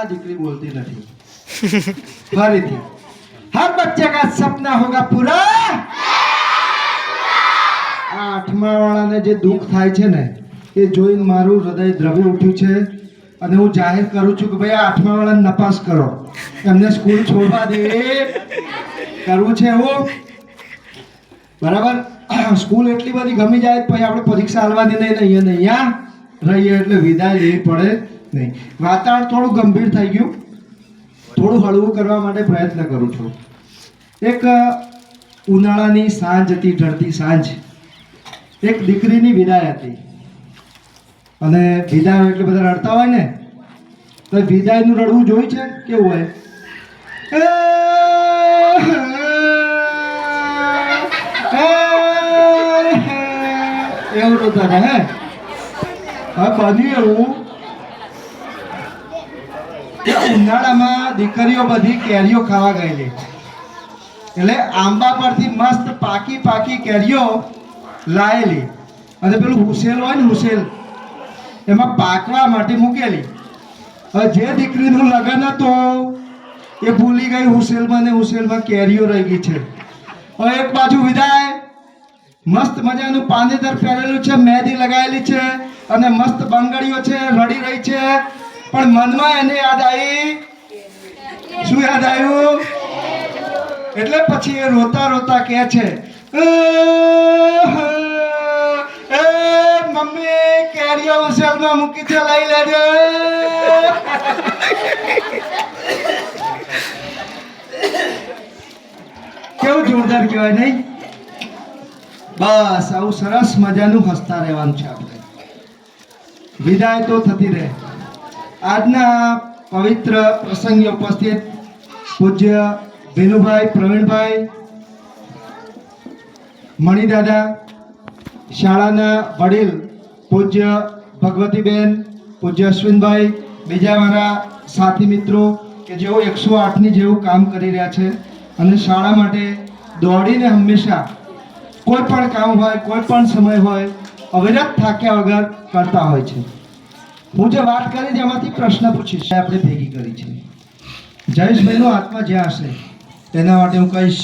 दीकरी बोलती नहीं फरीथी हर बच्चे का सपना होगा पूरा आ आठमा वाळाने जे दुख थाय छे ने એ જોઈને મારું હૃદય દ્રવી ઉઠ્યું છે અને હું જાહેર કરું છું કે ભાઈ આ આઠમા વાળાને નપાસ કરો એમને સ્કૂલ છોડવા દે કરવું છે એવું બરાબર સ્કૂલ એટલી બધી ગમી જાય પછી આપણે પરીક્ષા આલવાની નહીં ને અહીંયા રહીએ એટલે વિદાય લેવી પડે નહીં વાતાવરણ થોડું ગંભીર થઈ ગયું થોડું હળવું કરવા માટે પ્રયત્ન કરું છું એક ઉનાળાની સાંજ હતી ઢળતી સાંજ એક દીકરીની વિદાય હતી અને વિદાય એટલે બધા રડતા હોય ને તો વિદાયનું રડવું જોયું છે કેવું હોય એવું રોતા હતા હે હવે બન્યું એવું કે ઉનાળામાં દીકરીઓ બધી કેરીઓ ખાવા ગયેલી એટલે આંબા પરથી મસ્ત પાકી પાકી કેરીઓ લાયેલી અને પેલું હુસેલ હોય ને હુસેલ એમાં પાકવા માટે મૂકેલી હવે જે દીકરીનું લગ્ન હતું એ ભૂલી ગઈ હુસેલમાં ને હુસેલમાં કેરીઓ રહી ગઈ છે હવે એક બાજુ વિદાય મસ્ત મજાનું પાનેતર પહેરેલું છે મહેંદી લગાવેલી છે અને મસ્ત બંગડીઓ છે રડી રહી છે પણ મનમાં એને યાદ આવી શું યાદ આવ્યું એટલે પછી એ રોતા રોતા કહે છે મમ્મી કેરીઓ ઉસેલમાં મૂકી છે લઈ લેજે કેવું જોરદાર કહેવાય નહીં બસ આવું સરસ મજાનું હસતા રહેવાનું છે આપણે વિદાય તો થતી રહે આજના પવિત્ર પ્રસંગે ઉપસ્થિત પૂજ્ય ભીલુભાઈ પ્રવીણભાઈ મણિદાદા શાળાના વડીલ પૂજ્ય ભગવતીબેન પૂજ્ય અશ્વિનભાઈ બીજા મારા સાથી મિત્રો કે જેઓ 108ની જેવું કામ કરી રહ્યા છે અને શાળા માટે દોડીને હંમેશા કોઈ પણ કામ હોય કોઈ પણ સમય હોય અવિરત થાક્યા વગર કરતા હોય છે હું જે વાત કરી જેમાંથી પ્રશ્ન પૂછીશ આપણે ભેગી કરી છે જયેશભાઈનો આત્મા જ્યાં હશે તેના માટે હું કહીશ